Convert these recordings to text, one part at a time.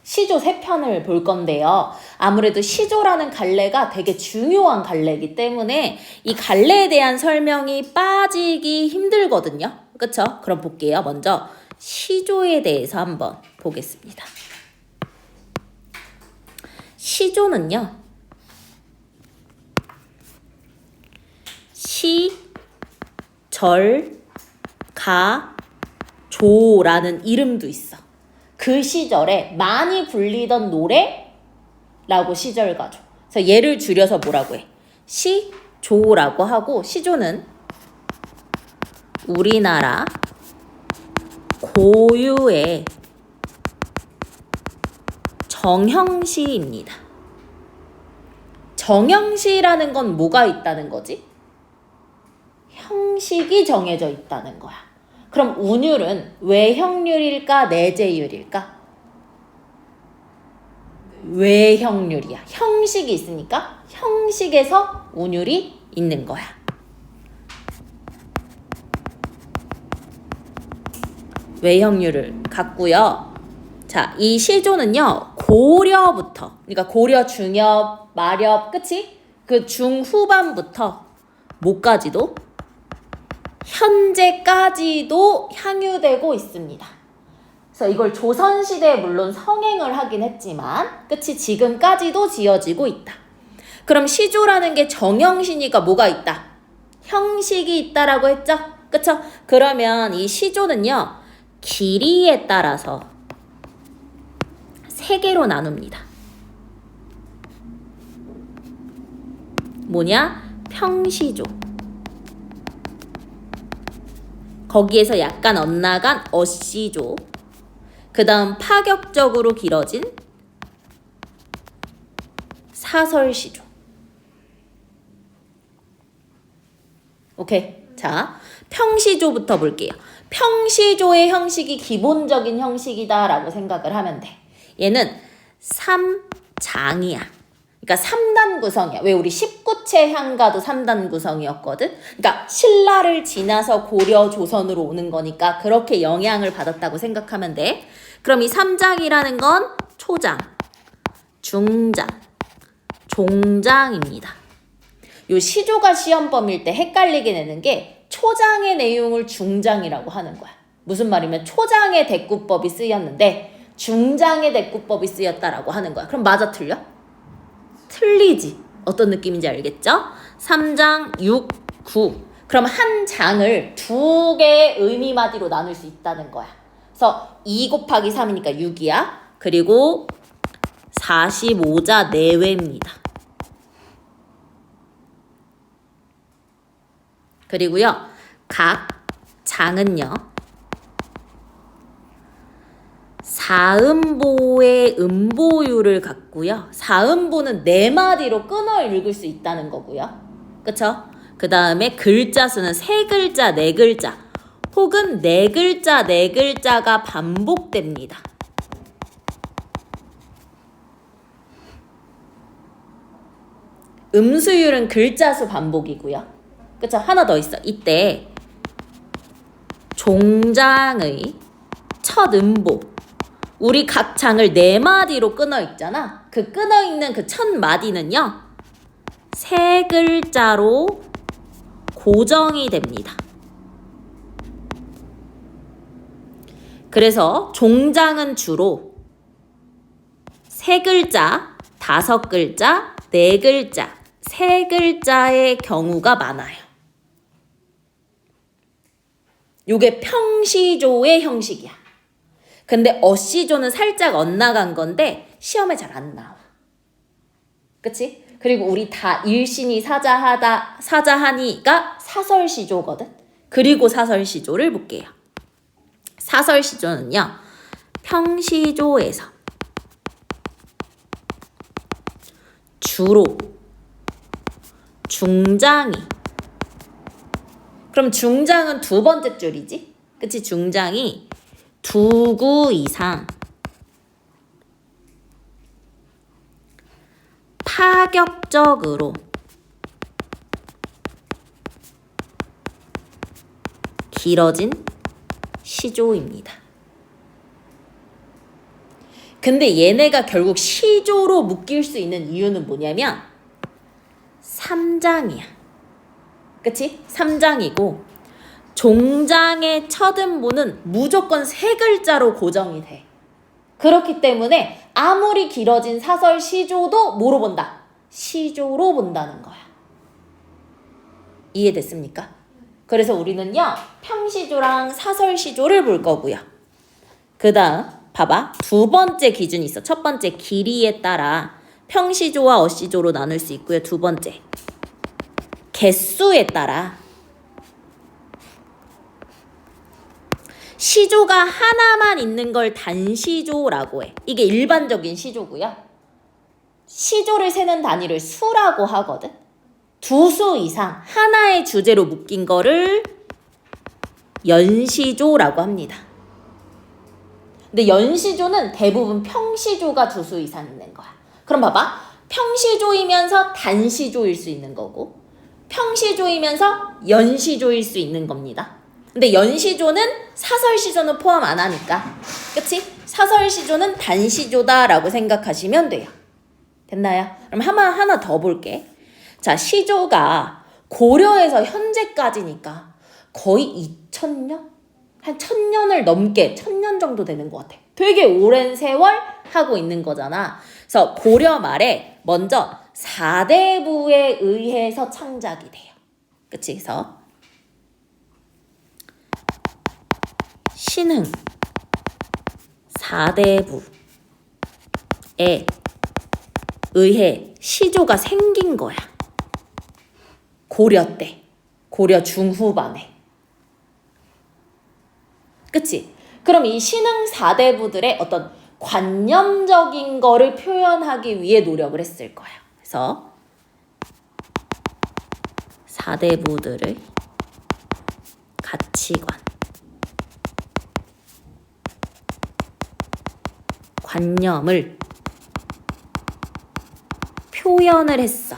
시조 3편을 볼 건데요. 아무래도 시조라는 갈래가 되게 중요한 갈래이기 때문에 이 갈래에 대한 설명이 빠지기 힘들거든요. 그쵸? 그럼 볼게요. 먼저 시조에 대해서 한번 보겠습니다. 시조는요. 시, 절, 가, 조라는 이름도 있어. 그 시절에 많이 불리던 노래라고 시절가죠. 그래서 얘를 줄여서 뭐라고 해? 시조라고 하고, 시조는 우리나라 고유의 정형시입니다. 정형시라는 건 뭐가 있다는 거지? 형식이 정해져 있다는 거야. 그럼 운율은 외형률일까 내재율일까? 외형률이야. 형식이 있으니까 형식에서 운율이 있는 거야. 외형률을 갖고요. 자, 이 시조는요. 고려부터, 그러니까 고려 중엽, 말엽, 그치? 그 중후반부터 뭐까지도 현재까지도 향유되고 있습니다. 그래서 이걸 조선시대에 물론 성행을 하긴 했지만 그치 지금까지도 지어지고 있다. 그럼 시조라는 게 정형시니까 뭐가 있다? 형식이 있다라고 했죠? 그쵸? 그러면 이 시조는요. 길이에 따라서 3개로 나눕니다. 뭐냐? 평시조. 거기에서 약간 엇나간 어시조. 그 다음 파격적으로 길어진 사설시조. 오케이. 자, 평시조부터 볼게요. 평시조의 형식이 기본적인 형식이다라고 생각을 하면 돼. 얘는 3장이야. 그러니까 3단 구성이야. 왜 우리 19채 향가도 3단 구성이었거든? 그러니까 신라를 지나서 고려 조선으로 오는 거니까 그렇게 영향을 받았다고 생각하면 돼. 그럼 이 3장이라는 건 초장, 중장, 종장입니다. 요 시조가 시험범일 때 헷갈리게 되는 게 초장의 내용을 중장이라고 하는 거야. 무슨 말이면 초장의 대꾸법이 쓰였는데 중장의 대꾸법이 쓰였다라고 하는 거야. 그럼 맞아 틀려? 틀리지. 어떤 느낌인지 알겠죠? 3장, 6, 9. 그럼 한 장을 2개의 의미마디로 나눌 수 있다는 거야. 그래서 2 곱하기 3이니까 6이야. 그리고 45자 내외입니다. 그리고요. 각 장은요. 사음보의 음보율을 갖고요. 사음보는 4마디로 끊어 읽을 수 있다는 거고요. 그쵸? 그 다음에 글자 수는 3글자, 4글자 혹은 4글자, 4글자가 반복됩니다. 음수율은 글자 수 반복이고요. 그쵸? 하나 더 있어. 이때 종장의 첫 음보, 우리 각 장을 4마디로 끊어 읽잖아. 그 끊어 읽는 그 첫 마디는요. 3글자로 고정이 됩니다. 그래서 종장은 주로 3글자, 5글자, 4글자, 3글자의 경우가 많아요. 요게 평시조의 형식이야. 근데 어시조는 살짝 엇나간 건데 시험에 잘 안 나와. 그치? 그리고 우리 다 일신이 사자하니가 사설시조거든. 그리고 사설시조를 볼게요. 사설시조는요. 평시조에서 주로 중장이, 그럼 중장은 2번째 줄이지? 그치? 중장이 2구 이상 파격적으로 길어진 시조입니다. 근데 얘네가 결국 시조로 묶일 수 있는 이유는 뭐냐면 3장이야. 그치? 3장이고 종장의 첫 음보는 무조건 3글자로 고정이 돼. 그렇기 때문에 아무리 길어진 사설 시조도 뭐로 본다? 시조로 본다는 거야. 이해됐습니까? 그래서 우리는요, 평시조랑 사설시조를 볼 거고요. 그 다음 봐봐. 두 번째 기준이 있어. 첫 번째 길이에 따라 평시조와 어시조로 나눌 수 있고요. 두 번째 개수에 따라 시조가 하나만 있는 걸 단시조라고 해. 이게 일반적인 시조고요. 시조를 세는 단위를 수라고 하거든. 두 수 이상 하나의 주제로 묶인 거를 연시조라고 합니다. 근데 연시조는 대부분 평시조가 두 수 이상 있는 거야. 그럼 봐봐. 평시조이면서 단시조일 수 있는 거고 평시조이면서 연시조일 수 있는 겁니다. 근데 연시조는 사설시조는 포함 안 하니까, 그치? 사설시조는 단시조다라고 생각하시면 돼요. 됐나요? 그럼 하나 더 볼게. 자, 시조가 고려에서 현재까지니까 거의 2000년? 한 1000년을 넘게, 1000년 정도 되는 것 같아. 되게 오랜 세월 하고 있는 거잖아. 그래서 고려 말에 먼저 사대부에 의해서 창작이 돼요. 그치? 그래서 신흥 사대부에 의해 시조가 생긴 거야. 고려 때, 고려 중후반에. 그치? 그럼 이 신흥 사대부들의 어떤 관념적인 거를 표현하기 위해 노력을 했을 거야. 그래서 사대부들의 가치관, 관념을 표현을 했어.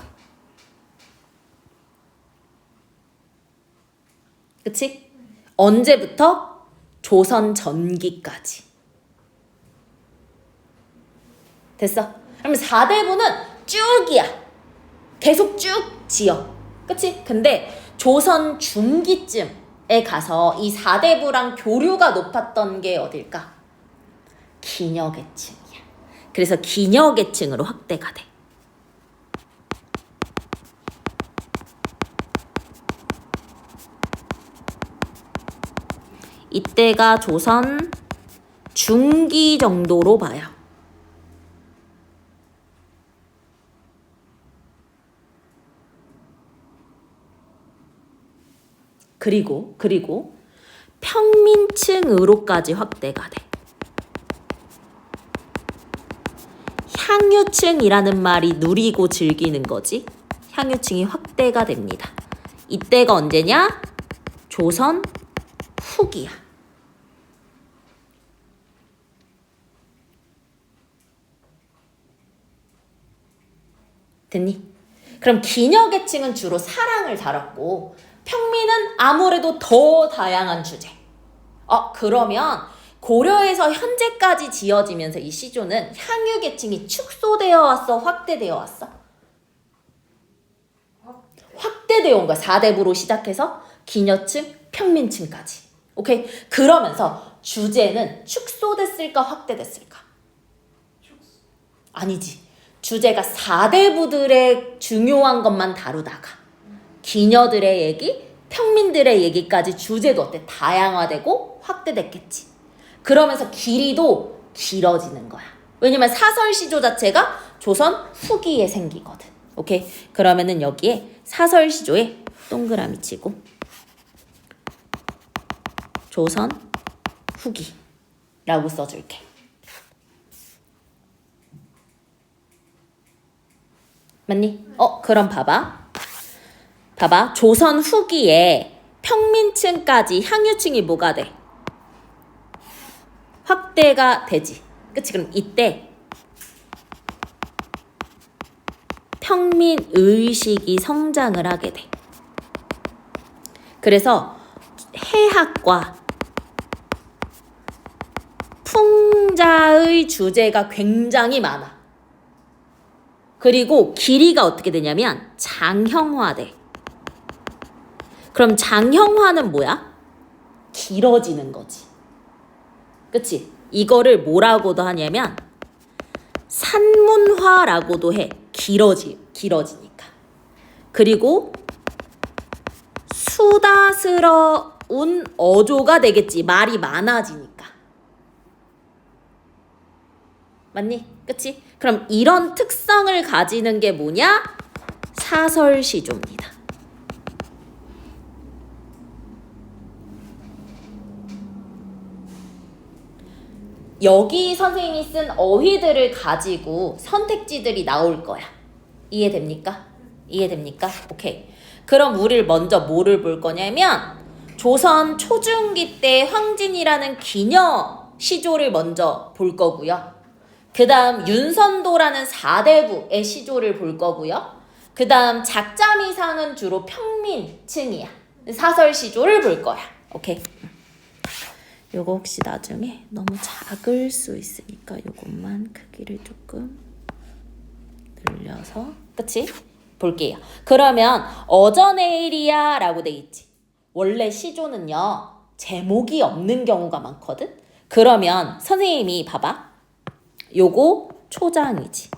그치? 언제부터? 조선 전기까지. 됐어? 그럼 사대부는 쭉이야. 계속 쭉 지어. 그치? 근데 조선 중기쯤에 가서 이 사대부랑 교류가 높았던 게 어딜까? 기녀계층이야. 그래서 기녀계층으로 확대가 돼. 이때가 조선 중기 정도로 봐요. 그리고 평민층으로까지 확대가 돼. 향유층이라는 말이 누리고 즐기는 거지. 향유층이 확대가 됩니다. 이때가 언제냐? 조선 후기야. 됐니? 그럼 기녀계층은 주로 사랑을 다뤘고 평민은 아무래도 더 다양한 주제. 그러면 고려에서 현재까지 지어지면서 이 시조는 향유계층이 축소되어 왔어? 확대되어 왔어? 확대되어 온 거야. 사대부로 시작해서 기녀층, 평민층까지. 오케이? 그러면서 주제는 축소됐을까? 확대됐을까? 아니지. 주제가 사대부들의 중요한 것만 다루다가 기녀들의 얘기, 평민들의 얘기까지 주제도 어때? 다양화되고 확대됐겠지. 그러면서 길이도 길어지는 거야. 왜냐면 사설시조 자체가 조선 후기에 생기거든. 오케이? 그러면은 여기에 사설시조에 동그라미 치고 조선 후기라고 써줄게. 맞니? 그럼 봐봐. 조선 후기에 평민층까지 향유층이 뭐가 돼? 확대가 되지. 그치? 그럼 이때 평민의식이 성장을 하게 돼. 그래서 해학과 풍자의 주제가 굉장히 많아. 그리고 길이가 어떻게 되냐면 장형화돼. 그럼 장형화는 뭐야? 길어지는 거지. 그치? 이거를 뭐라고도 하냐면 산문화라고도 해. 길어지니까. 그리고 수다스러운 어조가 되겠지. 말이 많아지니까. 맞니? 그치? 그럼 이런 특성을 가지는 게 뭐냐? 사설시조입니다. 여기 선생님이 쓴 어휘들을 가지고 선택지들이 나올 거야. 이해됩니까? 이해됩니까? 오케이. 그럼 우리를 먼저 뭐를 볼 거냐면 조선 초중기 때 황진이라는 기녀 시조를 먼저 볼 거고요. 그 다음 윤선도라는 사대부의 시조를 볼 거고요. 그 다음 작자미상은 주로 평민층이야. 사설 시조를 볼 거야. 오케이. 요거 혹시 나중에 너무 작을 수 있으니까 요것만 크기를 조금 늘려서 그치? 볼게요. 그러면 어저내일이야 라고 돼 있지. 원래 시조는요 제목이 없는 경우가 많거든. 그러면 선생님이 봐봐. 요거 초장이지.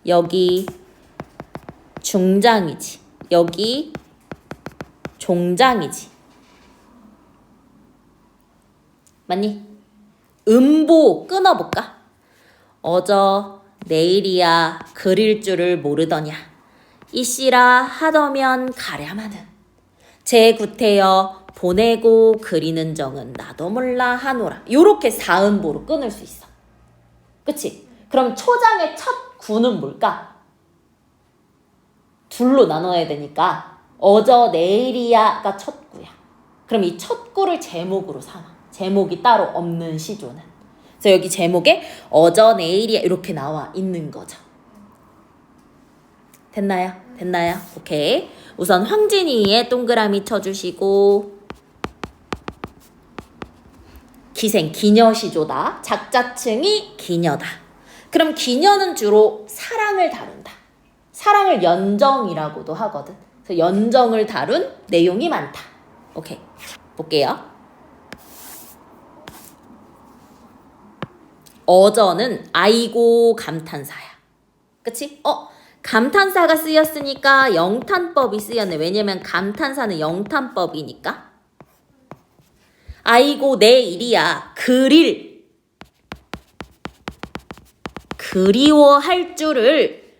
여기 중장이지. 여기 종장이지. 맞니? 음보 끊어볼까? 어저 내일이야 그릴 줄을 모르더냐. 이씨라 하더면 가랴마는 제 구태여 보내고 그리는 정은 나도 몰라 하노라. 요렇게 사음보로 끊을 수 있어. 그치? 그럼 초장의 첫 구는 뭘까? 둘로 나눠야 되니까 어저 내일이야가 첫 구야. 그럼 이 첫 구를 제목으로 삼아. 제목이 따로 없는 시조는. 그래서 여기 제목에 어저 내일이야 이렇게 나와 있는 거죠. 됐나요? 됐나요? 오케이. 우선 황진이의 동그라미 쳐주시고 기생 기녀시조다. 작자층이 기녀다. 그럼 기녀는 주로 사랑을 다룬다. 사랑을 연정이라고도 하거든. 그래서 연정을 다룬 내용이 많다. 오케이. 볼게요. 어저는 아이고 감탄사야. 그치? 감탄사가 쓰였으니까 영탄법이 쓰였네. 왜냐면 감탄사는 영탄법이니까. 아이고 내 일이야. 그리워할 줄을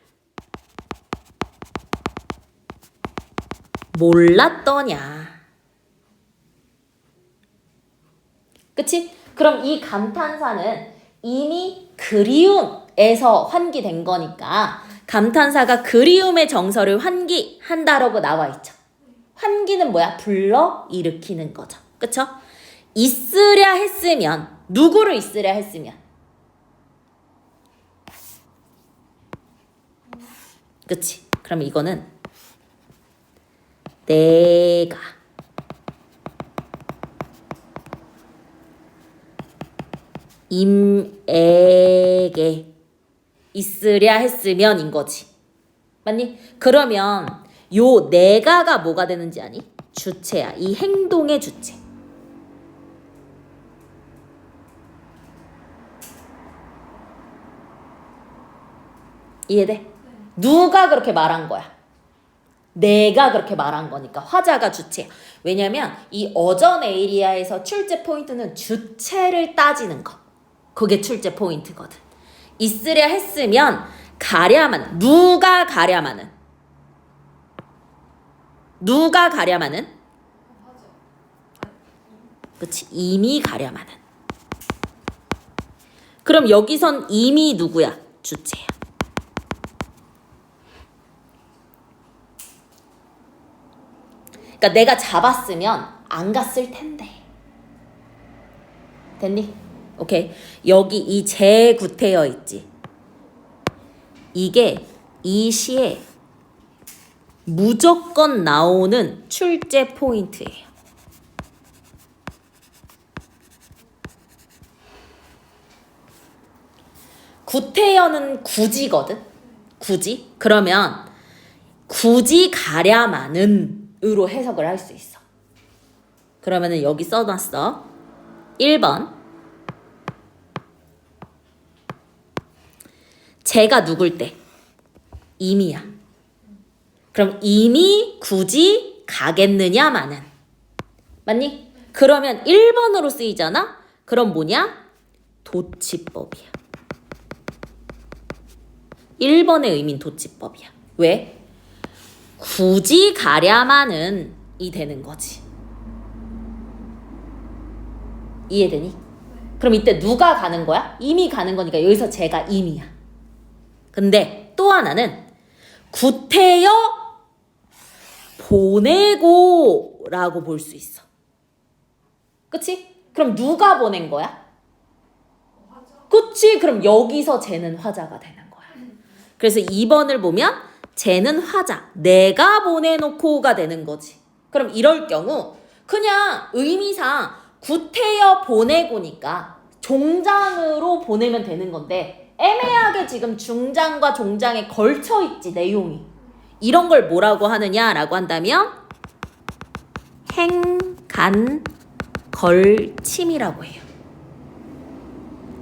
몰랐더냐. 그치? 그럼 이 감탄사는 이미 그리움에서 환기된 거니까 감탄사가 그리움의 정서를 환기한다라고 나와 있죠. 환기는 뭐야? 불러 일으키는 거죠. 그쵸? 있으랴 했으면 누구를 있으랴 했으면 그치? 그럼 이거는 내가 임에게 있으랴 했으면 인 거지. 맞니? 그러면 요 내가가 뭐가 되는지 아니? 주체야. 이 행동의 주체. 이해돼? 누가 그렇게 말한 거야? 내가 그렇게 말한 거니까 화자가 주체야. 왜냐면 이 어저내일이야에서 출제 포인트는 주체를 따지는 거. 그게 출제 포인트거든. 있으랴 했으면 가랴마는 누가 가랴마는 그치? 이미 가랴마는. 그럼 여기선 이미 누구야? 주체야. 그러니까 내가 잡았으면 안 갔을 텐데. 됐니? 오케이. 여기 이 제구태여 있지. 이게 이 시에 무조건 나오는 출제 포인트예요. 구태여는 굳이거든. 굳이. 그러면 굳이 가랴마는 으로 해석을 할 수 있어. 그러면은 여기 써놨어. 1번. 제가 누굴 때? 임이야. 그럼 임이 굳이 가겠느냐마는. 맞니? 그러면 1번으로 쓰이잖아? 그럼 뭐냐? 도치법이야. 1번의 의미는 도치법이야. 왜? 굳이 가랴마는 이 되는 거지. 이해되니? 그럼 이때 누가 가는 거야? 임이 가는 거니까 여기서 제가 임이야. 근데 또 하나는 구태여 보내고 라고 볼 수 있어. 그치? 그럼 누가 보낸 거야? 그치? 그럼 여기서 쟤는 화자가 되는 거야. 그래서 2번을 보면 쟤는 화자, 내가 보내놓고가 되는 거지. 그럼 이럴 경우 그냥 의미상 구태여 보내고니까 종장으로 보내면 되는 건데 애매하게 지금 중장과 종장에 걸쳐있지 내용이. 이런 걸 뭐라고 하느냐라고 한다면 행간 걸침이라고 해요.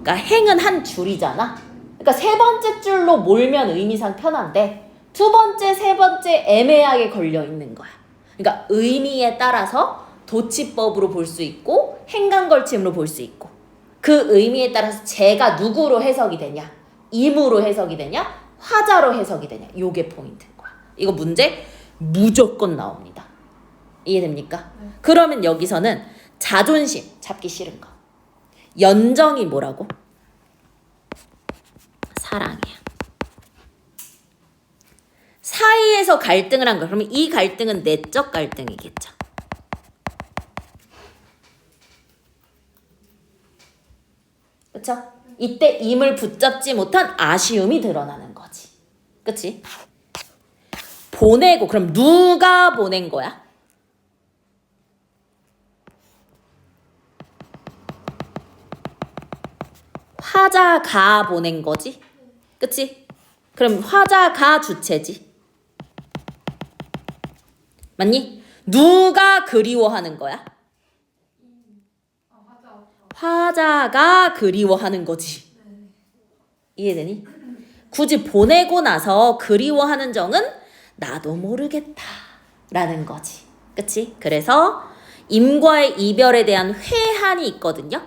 그러니까 행은 한 줄이잖아. 그러니까 세 번째 줄로 몰면 의미상 편한데 두 번째, 세 번째 애매하게 걸려있는 거야. 그러니까 의미에 따라서 도치법으로 볼 수 있고 행간걸침으로 볼 수 있고 그 의미에 따라서 제가 누구로 해석이 되냐, 임으로 해석이 되냐, 화자로 해석이 되냐. 요게 포인트인 거야. 이거 문제 무조건 나옵니다. 이해됩니까? 네. 그러면 여기서는 자존심 잡기 싫은 거. 연정이 뭐라고? 사랑이야. 사이에서 갈등을 한 거. 그러면 이 갈등은 내적 갈등이겠죠. 그쵸? 이때 임을 붙잡지 못한 아쉬움이 드러나는 거지. 그치? 보내고, 그럼 누가 보낸 거야? 화자가 보낸 거지? 그치? 그럼 화자가 주체지. 맞니? 누가 그리워하는 거야? 화자가 그리워하는 거지. 이해되니? 굳이 보내고 나서 그리워하는 정은 나도 모르겠다 라는 거지. 그치? 그래서 임과의 이별에 대한 회한이 있거든요.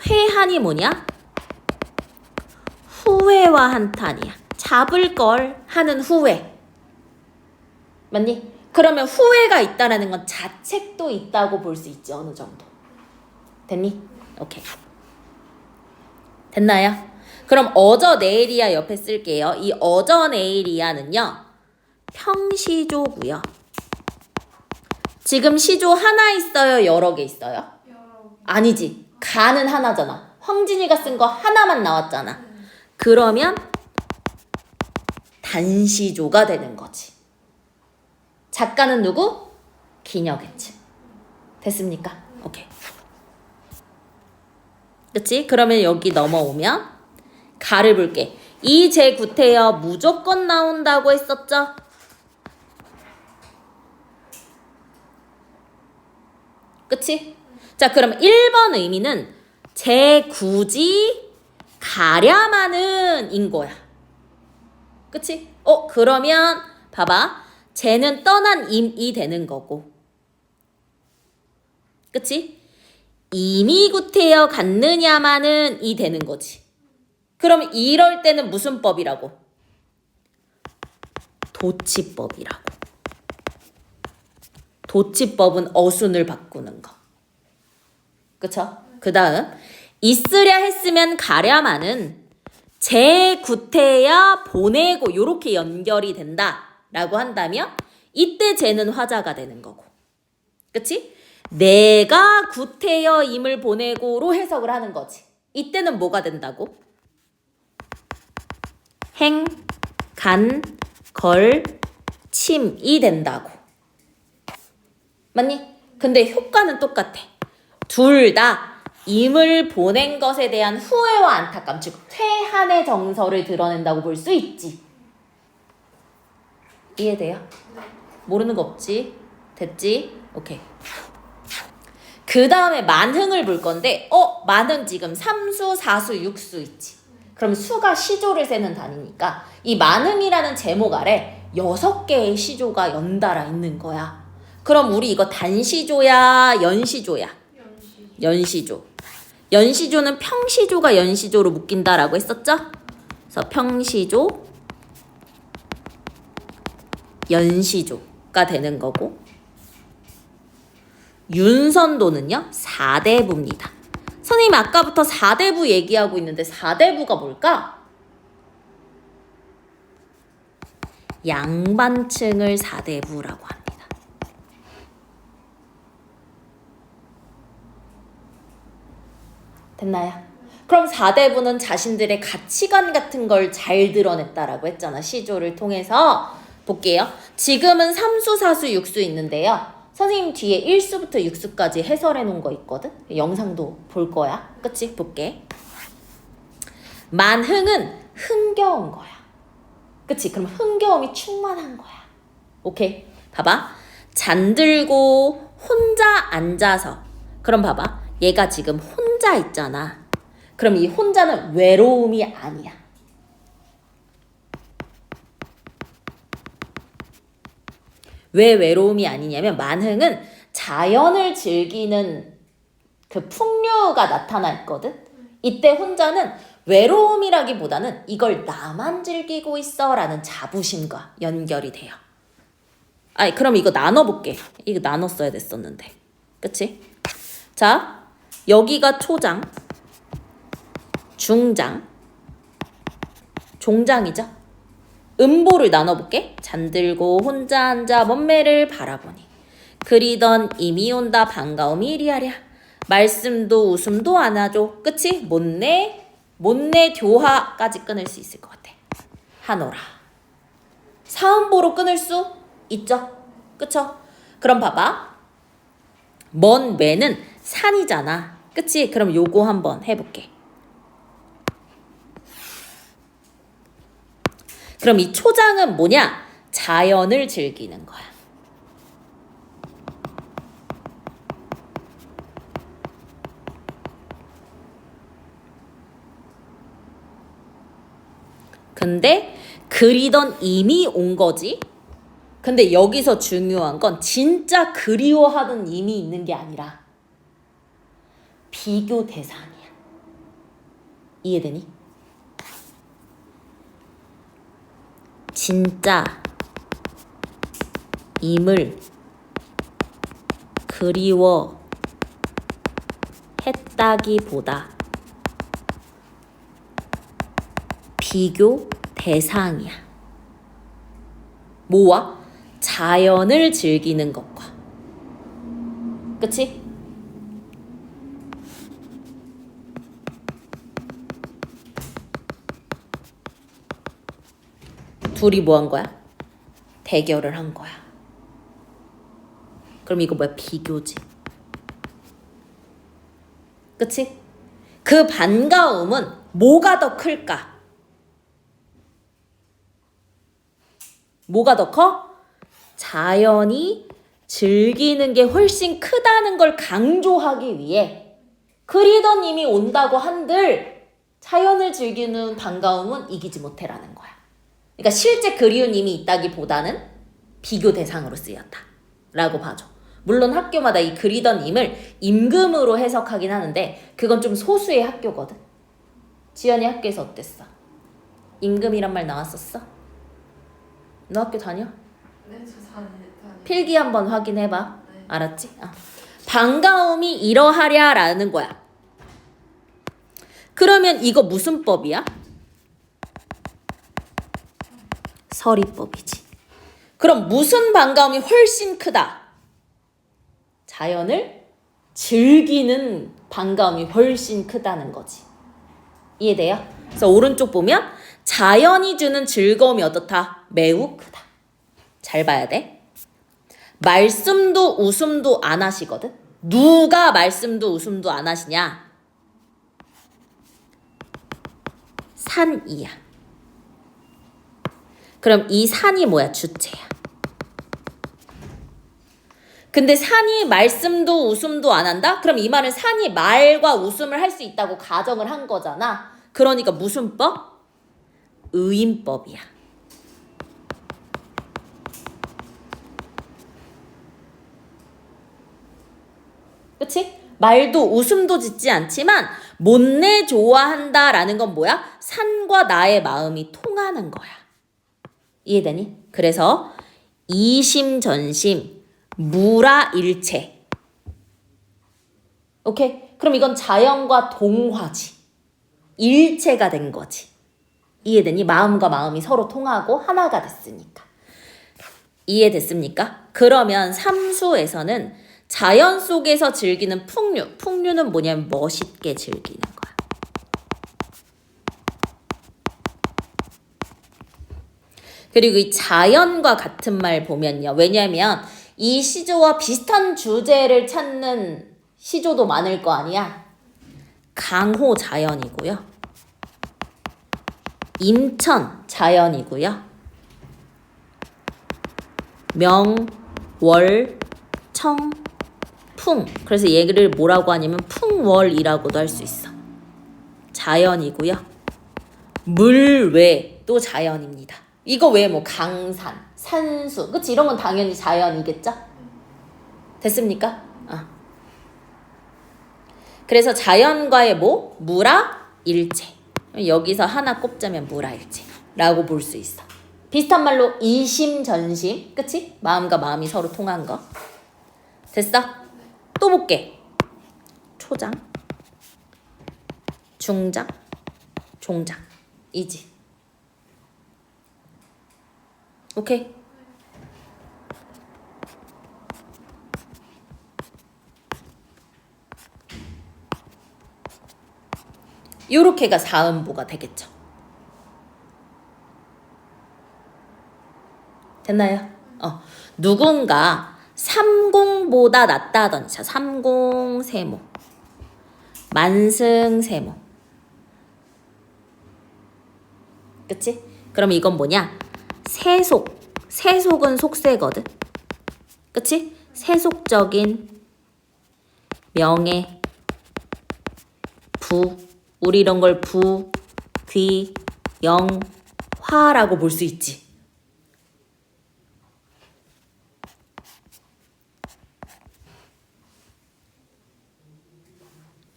회한이 뭐냐? 후회와 한탄이야. 잡을 걸 하는 후회. 맞니? 그러면 후회가 있다라는 건 자책도 있다고 볼 수 있지. 어느 정도. 됐니? 오케이. 됐나요? 그럼 어저 내일이야 옆에 쓸게요. 이 어저 내일이야는요. 평시조고요. 지금 시조 하나 있어요? 여러 개 있어요? 아니지. 가는 하나잖아. 황진이가 쓴 거 하나만 나왔잖아. 그러면 단시조가 되는 거지. 작가는 누구? 기녀겠지. 됐습니까? 오케이. 그치? 그러면 여기 넘어오면 가를 볼게. 이 제 구태여 무조건 나온다고 했었죠? 그치? 자, 그럼 1번 의미는 제 굳이 가랴마는 인 거야. 그치? 그러면 봐봐. 쟤는 떠난 임이 되는 거고. 그치? 임이 구태여 갔느냐마는 이 되는 거지. 그럼 이럴 때는 무슨 법이라고? 도치법이라고. 도치법은 어순을 바꾸는 거. 그쵸? 그 다음 있으랴 했으면 가랴마는 제 구태여 보내고 요렇게 연결이 된다라고 한다면 이때 쟤는 화자가 되는 거고. 그치? 내가 구태여 임을 보내고로 해석을 하는 거지. 이때는 뭐가 된다고? 행, 간, 걸, 침이 된다고. 맞니? 근데 효과는 똑같아. 둘 다 임을 보낸 것에 대한 후회와 안타까움, 즉 퇴한의 정서를 드러낸다고 볼 수 있지. 이해돼요? 모르는 거 없지? 됐지? 오케이. 그 다음에 만흥을 볼 건데 만흥 지금 3수, 4수, 6수 있지. 그럼 수가 시조를 세는 단위니까 이 만흥이라는 제목 아래 6개의 시조가 연달아 있는 거야. 그럼 우리 이거 단시조야, 연시조야? 연시조. 연시조는 평시조가 연시조로 묶인다라고 했었죠? 그래서 평시조, 연시조가 되는 거고, 윤선도는요 4대부입니다. 선생님 아까부터 4대부 얘기하고 있는데 4대부가 뭘까? 양반층을 4대부라고 합니다. 됐나요? 그럼 4대부는 자신들의 가치관 같은 걸 잘 드러냈다라고 했잖아. 시조를 통해서. 볼게요. 지금은 3수, 4수, 6수 있는데요. 선생님 뒤에 1수부터 6수까지 해설해 놓은 거 있거든? 영상도 볼 거야. 그치? 볼게. 만흥은 흥겨운 거야. 그치? 그럼 흥겨움이 충만한 거야. 오케이? 봐봐. 잠들고 혼자 앉아서. 그럼 봐봐. 얘가 지금 혼자 있잖아. 그럼 이 혼자는 외로움이 아니야. 왜 외로움이 아니냐면 만흥은 자연을 즐기는 그 풍류가 나타나 있거든. 이때 혼자는 외로움이라기보다는 이걸 나만 즐기고 있어 라는 자부심과 연결이 돼요. 아니 그럼 이거 나눠볼게. 이거 나눠 써야 됐었는데. 그치? 자, 여기가 초장, 중장, 종장이죠. 음보를 나눠볼게. 잠들고 혼자 앉아 먼매를 바라보니 그리던 이미 온다 반가움이 이리하랴. 말씀도 웃음도 안 하죠. 그치? 못내 교화까지 끊을 수 있을 것 같아. 하노라. 사음보로 끊을 수 있죠? 그쵸? 그럼 봐봐. 먼 매는 산이잖아. 그치? 그럼 요거 한번 해볼게. 그럼 이 초장은 뭐냐? 자연을 즐기는 거야. 근데 그리던 이미 온 거지. 근데 여기서 중요한 건 진짜 그리워하던 이미 있는 게 아니라 비교 대상이야. 이해되니? 진짜 임을 그리워했다기보다 비교 대상이야. 뭐와? 자연을 즐기는 것과. 그치? 둘이 뭐 한 거야? 대결을 한 거야. 그럼 이거 뭐야? 비교지. 그치? 그 반가움은 뭐가 더 클까? 뭐가 더 커? 자연이 즐기는 게 훨씬 크다는 걸 강조하기 위해 그리던 이미 온다고 한들 자연을 즐기는 반가움은 이기지 못해라는 거야. 그러니까 실제 그리운 임이 있다기보다는 비교 대상으로 쓰였다 라고 봐줘. 물론 학교마다 이 그리던 임을 임금으로 해석하긴 하는데 그건 좀 소수의 학교거든. 지연이 학교에서 어땠어? 임금이란 말 나왔었어? 너 학교 다녀? 네, 저 다녀요. 필기 한번 확인해봐. 네. 알았지? 반가움이 이러하랴 라는 거야. 그러면 이거 무슨 법이야? 서리법이지. 그럼 무슨 반가움이 훨씬 크다? 자연을 즐기는 반가움이 훨씬 크다는 거지. 이해돼요? 그래서 오른쪽 보면 자연이 주는 즐거움이 어떻다? 매우 크다. 잘 봐야 돼. 말씀도 웃음도 안 하시거든. 누가 말씀도 웃음도 안 하시냐? 산이야. 그럼 이 산이 뭐야? 주체야. 근데 산이 말씀도 웃음도 안 한다? 그럼 이 말은 산이 말과 웃음을 할 수 있다고 가정을 한 거잖아. 그러니까 무슨 법? 의인법이야. 그치? 말도 웃음도 짓지 않지만 못내 좋아한다라는 건 뭐야? 산과 나의 마음이 통하는 거야. 이해되니? 그래서 이심전심 무라일체. 오케이? 그럼 이건 자연과 동화지. 일체가 된 거지. 이해되니? 마음과 마음이 서로 통하고 하나가 됐으니까. 이해됐습니까? 그러면 삼수에서는 자연 속에서 즐기는 풍류. 풍류는 뭐냐면 멋있게 즐기는 거야. 그리고 이 자연과 같은 말 보면요. 왜냐면 이 시조와 비슷한 주제를 찾는 시조도 많을 거 아니야. 강호 자연이고요. 임천 자연이고요. 명, 월, 청, 풍. 그래서 얘를 뭐라고 하냐면 풍월이라고도 할 수 있어. 자연이고요. 물외도 자연입니다. 이거 외에 뭐 강산, 산수, 그치? 이런 건 당연히 자연이겠죠? 됐습니까? 그래서 자연과의 뭐? 무라일체. 여기서 하나 꼽자면 무라일체라고 볼 수 있어. 비슷한 말로 이심전심, 그치? 마음과 마음이 서로 통한 거. 됐어? 또 볼게. 초장, 중장, 종장. 이지. 오케이? 요렇게가 사음보가 되겠죠. 됐나요? 누군가 삼공보다 낫다더니, 자, 삼공세모, 만승세모. 그치? 그럼 이건 뭐냐? 세속. 세속은 속세거든. 그치? 세속적인 명예, 부. 우리 이런 걸 부, 귀, 영, 화라고 볼 수 있지.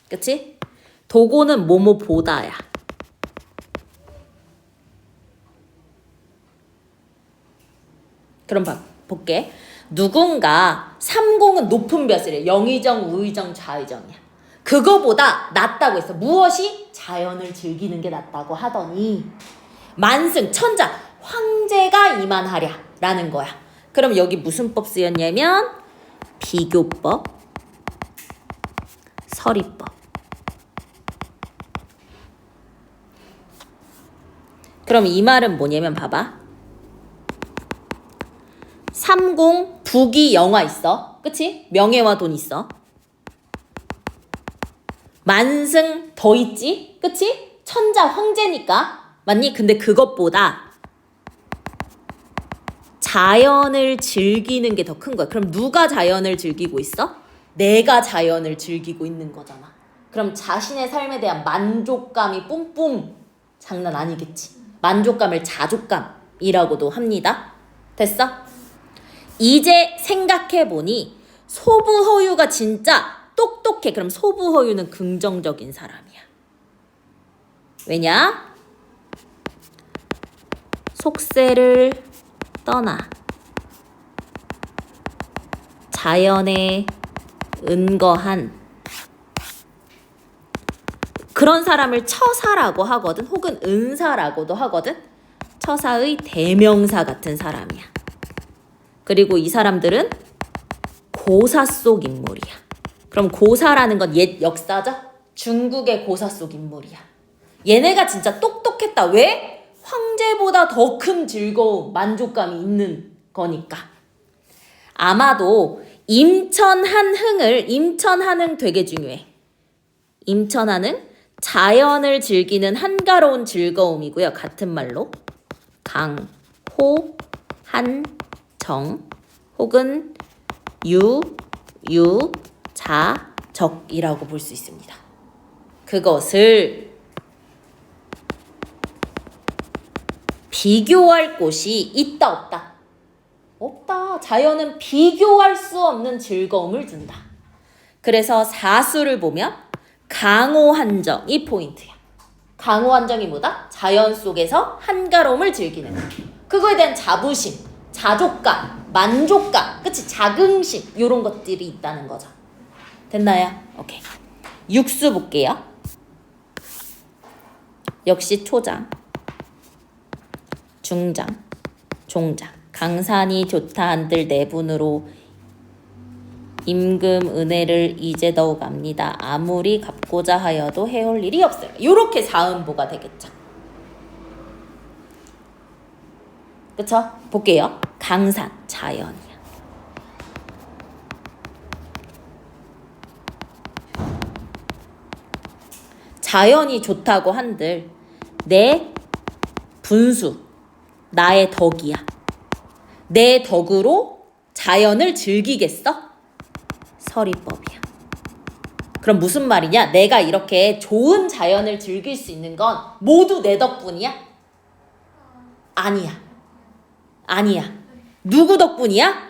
그치? 도고는 뭐뭐 보다야. 그럼 볼게. 누군가 삼공은 높은 벼슬이야. 영의정, 우의정, 좌의정이야. 그거보다 낫다고 했어. 무엇이? 자연을 즐기는 게 낫다고 하더니 만승, 천자, 황제가 이만하랴 라는 거야. 그럼 여기 무슨 법 쓰였냐면 비교법, 서리법. 그럼 이 말은 뭐냐면 봐봐. 삼공, 부귀, 영화 있어. 그치? 명예와 돈 있어. 만승 더 있지? 그치? 천자, 황제니까. 맞니? 근데 그것보다 자연을 즐기는 게 더 큰 거야. 그럼 누가 자연을 즐기고 있어? 내가 자연을 즐기고 있는 거잖아. 그럼 자신의 삶에 대한 만족감이 뿜뿜. 장난 아니겠지. 만족감을 자족감이라고도 합니다. 됐어? 이제 생각해보니 소부허유가 진짜 똑똑해. 그럼 소부허유는 긍정적인 사람이야. 왜냐? 속세를 떠나 자연에 은거한 그런 사람을 처사라고 하거든. 혹은 은사라고도 하거든. 처사의 대명사 같은 사람이야. 그리고 이 사람들은 고사 속 인물이야. 그럼 고사라는 건 옛 역사죠? 중국의 고사 속 인물이야. 얘네가 진짜 똑똑했다. 왜? 황제보다 더 큰 즐거움, 만족감이 있는 거니까. 아마도 임천한흥을, 임천한흥 되게 중요해. 임천한흥, 자연을 즐기는 한가로운 즐거움이고요. 같은 말로 강, 호, 한, 정 혹은 유, 자, 적이라고 볼 수 있습니다. 그것을 비교할 곳이 있다 없다? 없다. 자연은 비교할 수 없는 즐거움을 준다. 그래서 사수를 보면 강호한정이 포인트야. 강호한정이 뭐다? 자연 속에서 한가로움을 즐기는 거. 그거에 대한 자부심, 자족감, 만족감, 그치? 자긍심 이런 것들이 있다는 거죠. 됐나요? 오케이. 육수 볼게요. 역시 초장, 중장, 종장. 강산이 좋다 한들 내분으로 임금 은혜를 이제 더욱 압니다. 아무리 갚고자 하여도 해올 일이 없어요. 요렇게 사음보가 되겠죠. 그쵸? 볼게요. 강산, 자연이야. 자연이 좋다고 한들 내 분수, 나의 덕이야. 내 덕으로 자연을 즐기겠어? 서리법이야. 그럼 무슨 말이냐? 내가 이렇게 좋은 자연을 즐길 수 있는 건 모두 내 덕분이야? 아니야. 아니야. 누구 덕분이야?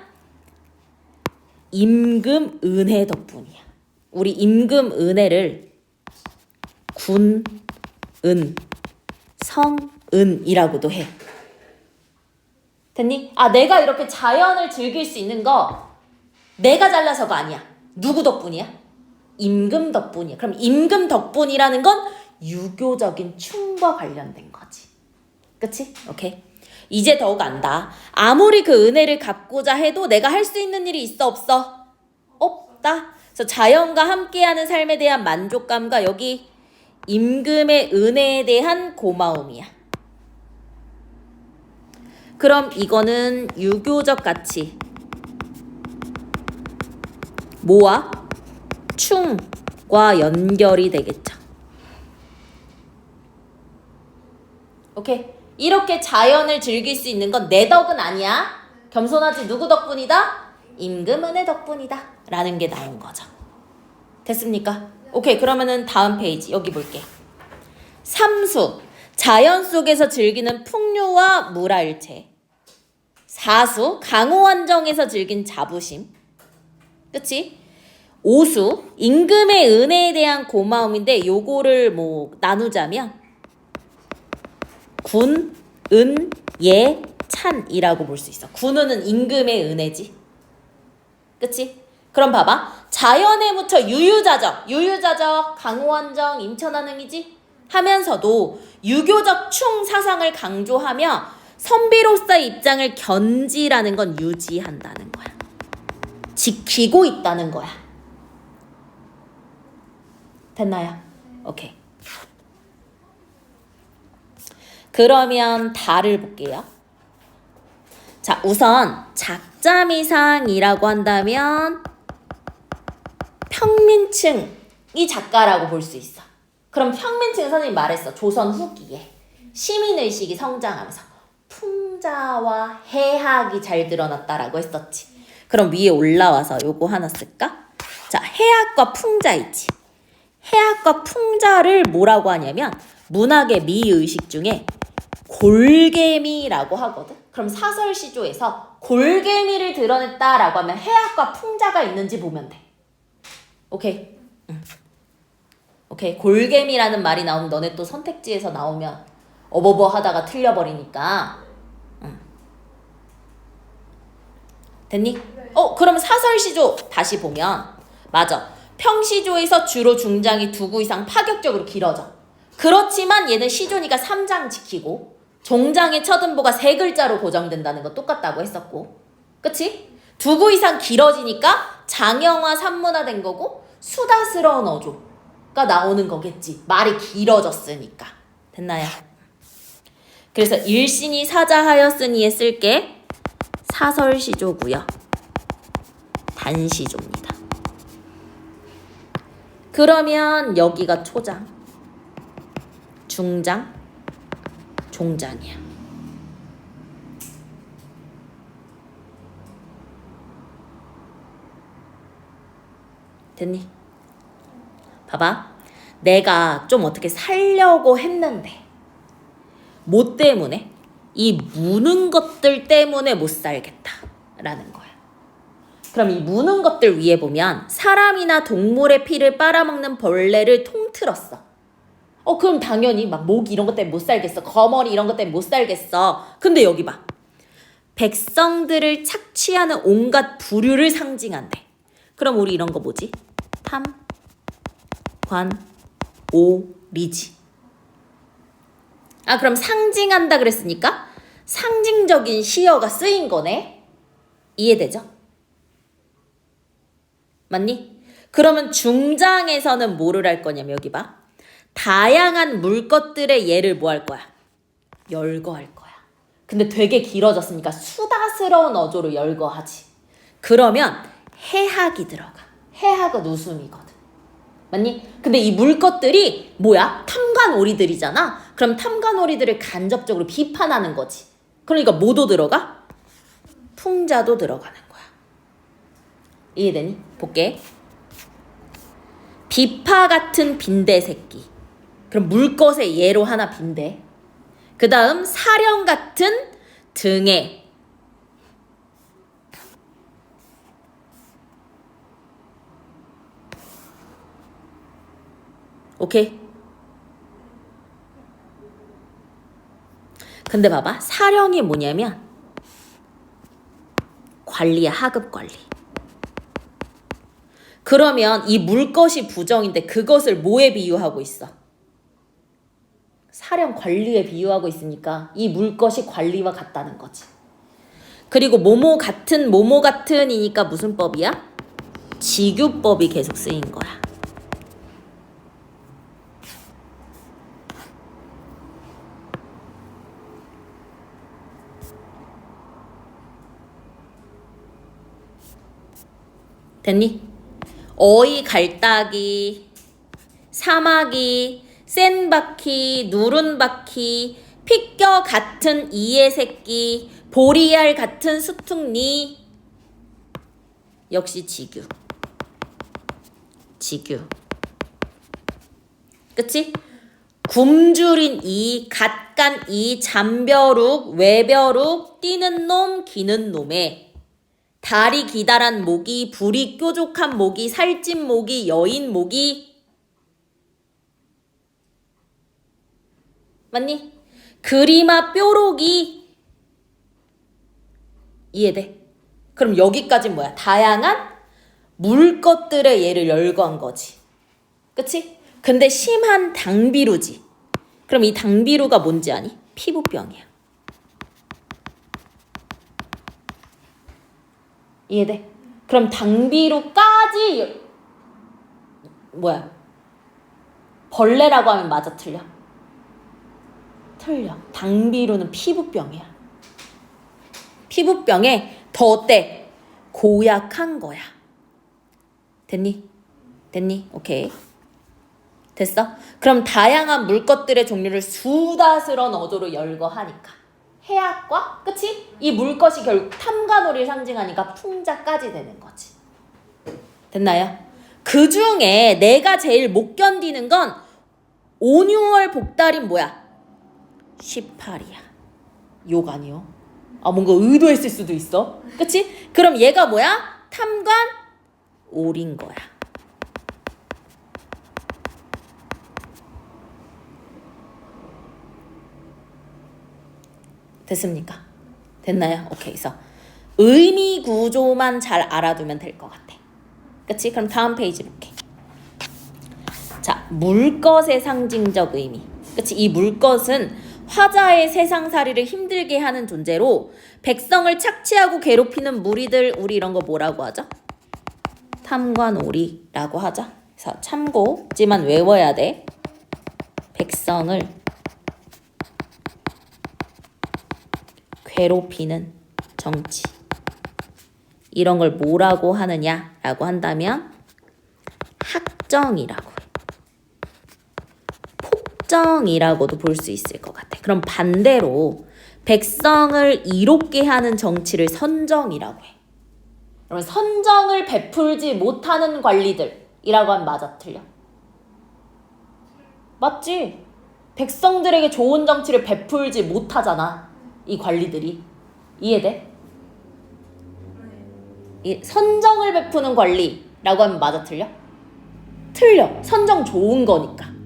임금 은혜 덕분이야. 우리 임금 은혜를 군, 은, 성, 은이라고도 해. 됐니? 아, 내가 이렇게 자연을 즐길 수 있는 거 내가 잘나서가 아니야. 누구 덕분이야? 임금 덕분이야. 그럼 임금 덕분이라는 건 유교적인 충과 관련된 거지. 그치? 오케이. 이제 더욱 안다. 아무리 그 은혜를 갚고자 해도 내가 할 수 있는 일이 있어 없어? 없다. 그래서 자연과 함께하는 삶에 대한 만족감과 여기 임금의 은혜에 대한 고마움이야. 그럼 이거는 유교적 가치 뭐와? 충과 연결이 되겠죠. 오케이. 이렇게 자연을 즐길 수 있는 건 내 덕은 아니야. 겸손하지. 누구 덕분이다? 임금 은혜 덕분이다 라는 게 나온 거죠. 됐습니까? 오케이. 그러면은 다음 페이지 여기 볼게. 삼수, 자연 속에서 즐기는 풍요와 물화일체. 사수, 강호한정에서 즐긴 자부심. 그치? 오수, 임금의 은혜에 대한 고마움인데 요거를 뭐 나누자면 군, 은, 예, 찬이라고 볼 수 있어. 군은은 임금의 은혜지. 그치? 그럼 봐봐. 자연에 묻혀 유유자적, 강호한정, 임천한음이지? 하면서도 유교적 충 사상을 강조하며 선비로서의 입장을 견지라는 건 유지한다는 거야. 지키고 있다는 거야. 됐나요? 오케이. 그러면 다를 볼게요. 자, 우선 작자미상이라고 한다면 평민층이 작가라고 볼 수 있어. 그럼 평민층은 선생님이 말했어. 조선 후기에 시민의식이 성장하면서 풍자와 해학이 잘 드러났다라고 했었지. 그럼 위에 올라와서 요거 하나 쓸까? 자, 해학과 풍자 있지. 해학과 풍자를 뭐라고 하냐면 문학의 미의식 중에 골개미라고 하거든. 그럼 사설시조에서 골개미를 드러냈다라고 하면 해학과 풍자가 있는지 보면 돼. 오케이? 오케이. 골개미라는 말이 나오면 너네 또 선택지에서 나오면 어버버 하다가 틀려버리니까. 됐니? 그럼 사설시조 다시 보면 맞아. 평시조에서 주로 중장이 2구 이상 파격적으로 길어져. 그렇지만 얘는 시조니까 3장 지키고 종장의 첫 음보가 3글자로 고정된다는 거 똑같다고 했었고. 그치? 2구 이상 길어지니까 장형화 산문화된 거고 수다스러운 어조가 나오는 거겠지. 말이 길어졌으니까. 됐나요? 그래서 일신이 사자하였으니에 쓸게 사설시조고요. 단시조입니다. 그러면 여기가 초장. 중장, 종장이야. 됐니? 봐봐. 내가 좀 어떻게 살려고 했는데 뭐 때문에? 이 무는 것들 때문에 못 살겠다라는 거야. 그럼 이 무는 것들 위에 보면 사람이나 동물의 피를 빨아먹는 벌레를 통틀었어. 그럼 당연히 막 모기 이런 것 때문에 못 살겠어. 거머리 이런 것 때문에 못 살겠어. 근데 여기 봐. 백성들을 착취하는 온갖 부류를 상징한대. 그럼 우리 이런 거 뭐지? 탐, 관, 오, 리지. 그럼 상징한다 그랬으니까 상징적인 시어가 쓰인 거네. 이해되죠? 맞니? 그러면 중장에서는 뭐를 할 거냐면 여기 봐. 다양한 물것들의 예를 뭐 할 거야? 열거할 거야. 근데 되게 길어졌으니까 수다스러운 어조로 열거하지. 그러면 해학이 들어가. 해학은 웃음이거든. 맞니? 근데 이 물것들이 뭐야? 탐관오리들이잖아. 그럼 탐관오리들을 간접적으로 비판하는 거지. 그러니까 뭐도 들어가? 풍자도 들어가는 거야. 이해되니? 볼게. 비파 같은 빈대 새끼. 그럼 물것의 예로 하나 빈대. 그 다음 사령 같은 등에. 오케이? 근데 봐봐. 사령이 뭐냐면 관리야. 하급 관리. 그러면 이 물것이 부정인데 그것을 뭐에 비유하고 있어? 사령 관리에 비유하고 있으니까 이 물것이 관리와 같다는 거지. 그리고 모모 같은 이니까 무슨 법이야? 직유법이 계속 쓰인 거야. 됐니? 어이 갈따기, 사마귀, 센 바퀴, 누른 바퀴, 피껴 같은 이의 새끼, 보리알 같은 수퉁니. 역시 직유. 그치? 굶주린 이, 갓간 이, 잠벼룩, 외벼룩, 뛰는 놈, 기는 놈에 다리 기다란 모기, 불이 뾰족한 모기, 살찐 모기, 여인 모기. 맞니? 그리마 뾰록이. 이해돼? 그럼 여기까지 뭐야? 다양한 물것들의 예를 열거한 거지. 그치? 근데 심한 당비루지. 그럼 이 당비루가 뭔지 아니? 피부병이야. 이해돼? 그럼 당비루까지 뭐야? 벌레라고 하면 맞아 틀려? 틀려. 당비루는 피부병이야. 피부병에 더 어때? 고약한 거야. 됐니? 오케이. 됐어? 그럼 다양한 물것들의 종류를 수다스런 어조로 열거하니까 해악과 그치? 이 물것이 결국 탐관오리를 상징하니까 풍자까지 되는 거지. 됐나요? 그 중에 내가 제일 못 견디는 건 5, 6월 복달인 뭐야? 18이야. 욕 아니요? 뭔가 의도했을 수도 있어. 그치? 그럼 얘가 뭐야? 탐관오리인 거야. 됐습니까? 됐나요? 오케이. 그래서 의미 구조만 잘 알아두면 될 것 같아. 그치? 그럼 다음 페이지 볼게. 자, 물것의 상징적 의미. 그치? 이 물것은 화자의 세상살이를 힘들게 하는 존재로 백성을 착취하고 괴롭히는 무리들, 우리 이런 거 뭐라고 하죠? 탐관오리라고 하죠. 그래서 참고지만 외워야 돼. 백성을 괴롭히는 정치. 이런 걸 뭐라고 하느냐라고 한다면 학정이라고 해. 협정이라고도 볼 수 있을 것 같아. 그럼 반대로 백성을 이롭게 하는 정치를 선정이라고 해. 그러면 선정을 베풀지 못하는 관리들이라고 하면 맞아, 틀려? 맞지? 백성들에게 좋은 정치를 베풀지 못하잖아, 이 관리들이. 이해돼? 이 선정을 베푸는 관리라고 하면 맞아, 틀려? 틀려. 선정 좋은 거니까.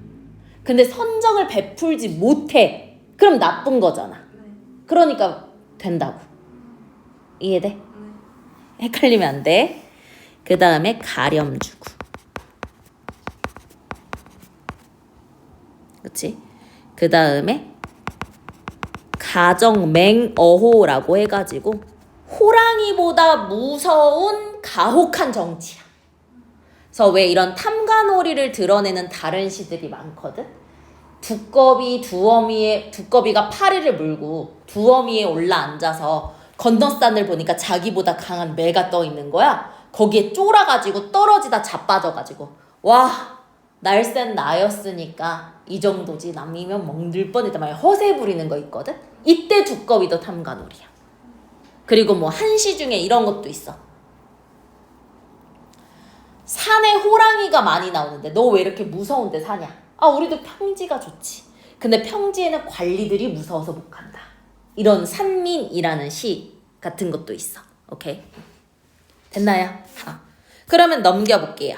근데 선정을 베풀지 못해. 그럼 나쁜 거잖아. 그러니까 된다고. 이해돼? 헷갈리면 안 돼. 그 다음에 가렴 주고. 그치? 그 다음에 가정맹어호라고 해가지고 호랑이보다 무서운 가혹한 정치야. 그래서 왜 이런 탐관오리를 드러내는 다른 시들이 많거든? 두꺼비가 파리를 물고 두어미에 올라앉아서 건너산을 보니까 자기보다 강한 매가 떠 있는 거야. 거기에 쫄아가지고 떨어지다 자빠져가지고 와, 날쌘 나였으니까 이 정도지 남이면 멍들 뻔했다 말 허세 부리는 거 있거든? 이때 두꺼비도 탐관오리야. 그리고 뭐 한시 중에 이런 것도 있어. 산에 호랑이가 많이 나오는데 너 왜 이렇게 무서운데 사냐? 아, 우리도 평지가 좋지. 근데 평지에는 관리들이 무서워서 못 간다. 이런 산민이라는 시 같은 것도 있어. 오케이? 됐나요? 그러면 넘겨볼게요.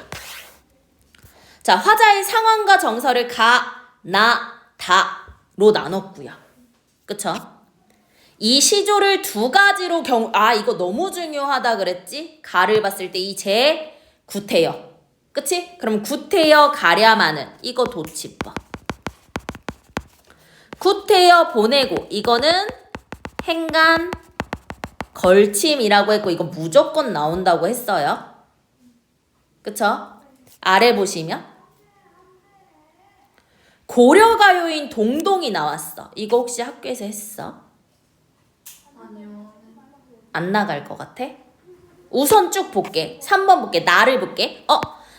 자, 화자의 상황과 정서를 가, 나, 다로 나눴고요. 그쵸? 이 시조를 두 가지로 이거 너무 중요하다 그랬지? 가를 봤을 때 이 제, 구태여. 그치? 그럼 구태여 가랴마는 이거 도치법. 구태여 보내고 이거는 행간 걸침이라고 했고 이거 무조건 나온다고 했어요. 그쵸? 아래 보시면 고려가요인 동동이 나왔어. 이거 혹시 학교에서 했어? 아니요. 안 나갈 것 같아? 우선 쭉 볼게. 3번 볼게. 나를 볼게.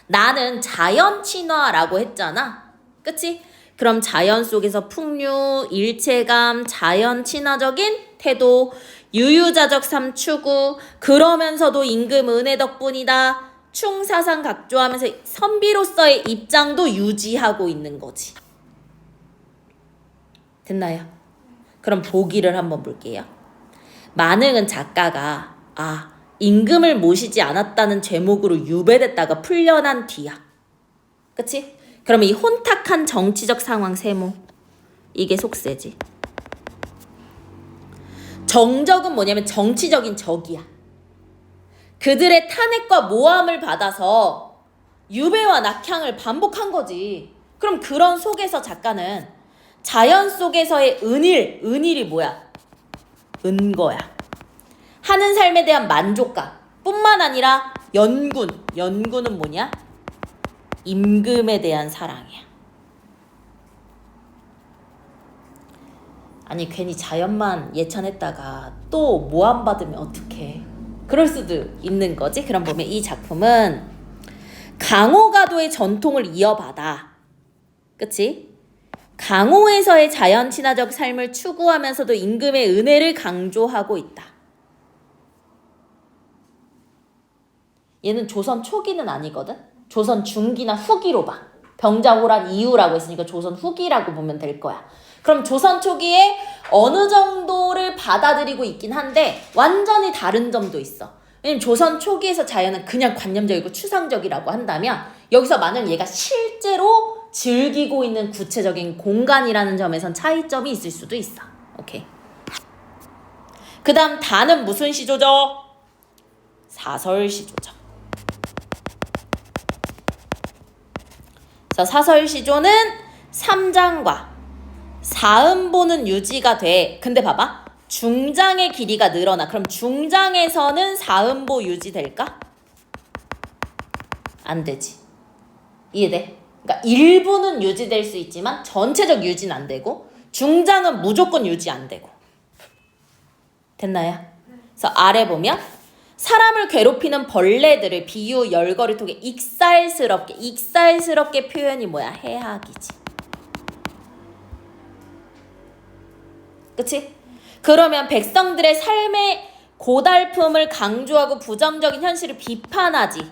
나는 자연 친화라고 했잖아. 그치? 그럼 자연 속에서 풍류, 일체감, 자연 친화적인 태도, 유유자적 삶 추구, 그러면서도 임금 은혜 덕분이다. 충사상 각조하면서 선비로서의 입장도 유지하고 있는 거지. 됐나요? 그럼 보기를 한번 볼게요. 만흥은 작가가 임금을 모시지 않았다는 죄목으로 유배됐다가 풀려난 뒤야. 그치? 그러면 이 혼탁한 정치적 상황 세모 이게 속세지. 정적은 뭐냐면 정치적인 적이야. 그들의 탄핵과 모함을 받아서 유배와 낙향을 반복한 거지. 그럼 그런 속에서 작가는 자연 속에서의 은일이 뭐야? 은거야. 하는 삶에 대한 만족감 뿐만 아니라 연구는 뭐냐? 임금에 대한 사랑이야. 아니 괜히 자연만 예찬했다가 또 모함받으면 어떡해. 그럴 수도 있는 거지. 그럼 보면 이 작품은 강호가도의 전통을 이어받아. 그치? 강호에서의 자연 친화적 삶을 추구하면서도 임금의 은혜를 강조하고 있다. 얘는 조선 초기는 아니거든? 조선 중기나 후기로 봐. 병자호란 이후라고 했으니까 조선 후기라고 보면 될 거야. 그럼 조선 초기에 어느 정도를 받아들이고 있긴 한데 완전히 다른 점도 있어. 왜냐면 조선 초기에서 자연은 그냥 관념적이고 추상적이라고 한다면 여기서 만약 얘가 실제로 즐기고 있는 구체적인 공간이라는 점에선 차이점이 있을 수도 있어. 오케이. 그 다음 다는 무슨 시조죠? 사설시조죠. 사설시조는 3장과 사음보는 유지가 돼. 근데 봐봐. 중장의 길이가 늘어나. 그럼 중장에서는 사음보 유지될까? 안 되지. 이해돼? 그러니까 일부는 유지될 수 있지만 전체적 유지는 안 되고 중장은 무조건 유지 안 되고. 됐나요? 그래서 아래 보면 사람을 괴롭히는 벌레들을 비유 열거를 통해 익살스럽게 표현이 뭐야? 해악이지. 그치? 그러면 백성들의 삶의 고달픔을 강조하고 부정적인 현실을 비판하지.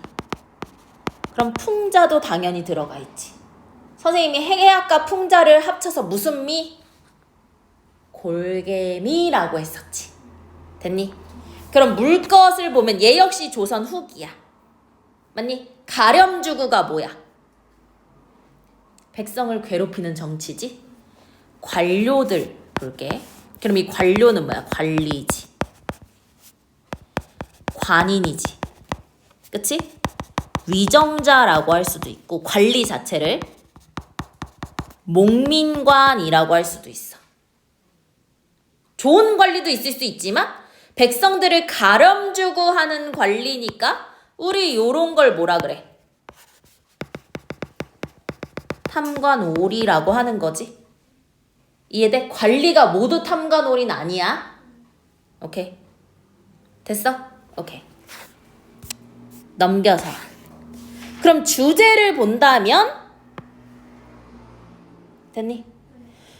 그럼 풍자도 당연히 들어가 있지. 선생님이 해악과 풍자를 합쳐서 무슨 미? 골개미라고 했었지. 됐니? 그럼 물것을 보면 얘 역시 조선 후기야. 맞니? 가렴주구가 뭐야? 백성을 괴롭히는 정치지? 관료들 볼게. 그럼 이 관료는 뭐야? 관리지. 관인이지. 그치? 위정자라고 할 수도 있고 관리 자체를 목민관이라고 할 수도 있어. 좋은 관리도 있을 수 있지만 백성들을 가렴주고 하는 관리니까 우리 요런 걸 뭐라 그래? 탐관오리라고 하는 거지. 이해돼? 관리가 모두 탐관오리는 아니야. 오케이. 됐어? 오케이. 넘겨서. 그럼 주제를 본다면 됐니?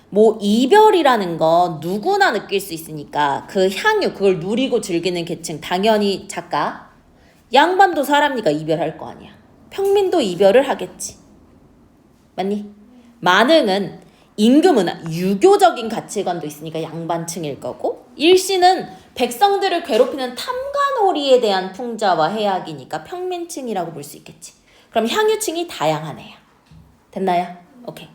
뭐 이별이라는 거 누구나 느낄 수 있으니까 그 향유 그걸 누리고 즐기는 계층 당연히 작가 양반도 사람이니까 이별할 거 아니야. 평민도 이별을 하겠지. 맞니? 만흥은 임금은 유교적인 가치관도 있으니까 양반층일 거고 일시는 백성들을 괴롭히는 탐관오리에 대한 풍자와 해악이니까 평민층이라고 볼 수 있겠지. 그럼 향유층이 다양한 애야. 됐나요? 오케이.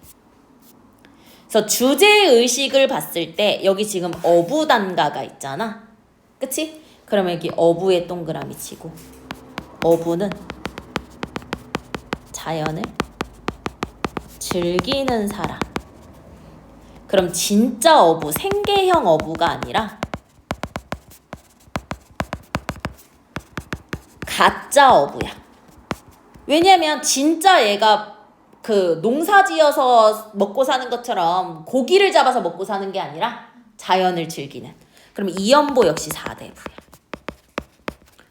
그래서 주제의식을 봤을 때 여기 지금 어부단가가 있잖아. 그치? 그러면 여기 어부에 동그라미 치고 어부는 자연을 즐기는 사람. 그럼 진짜 어부, 생계형 어부가 아니라 가짜 어부야. 왜냐면 진짜 얘가 그 농사 지어서 먹고 사는 것처럼 고기를 잡아서 먹고 사는 게 아니라 자연을 즐기는. 그럼 이연보 역시 4대부야.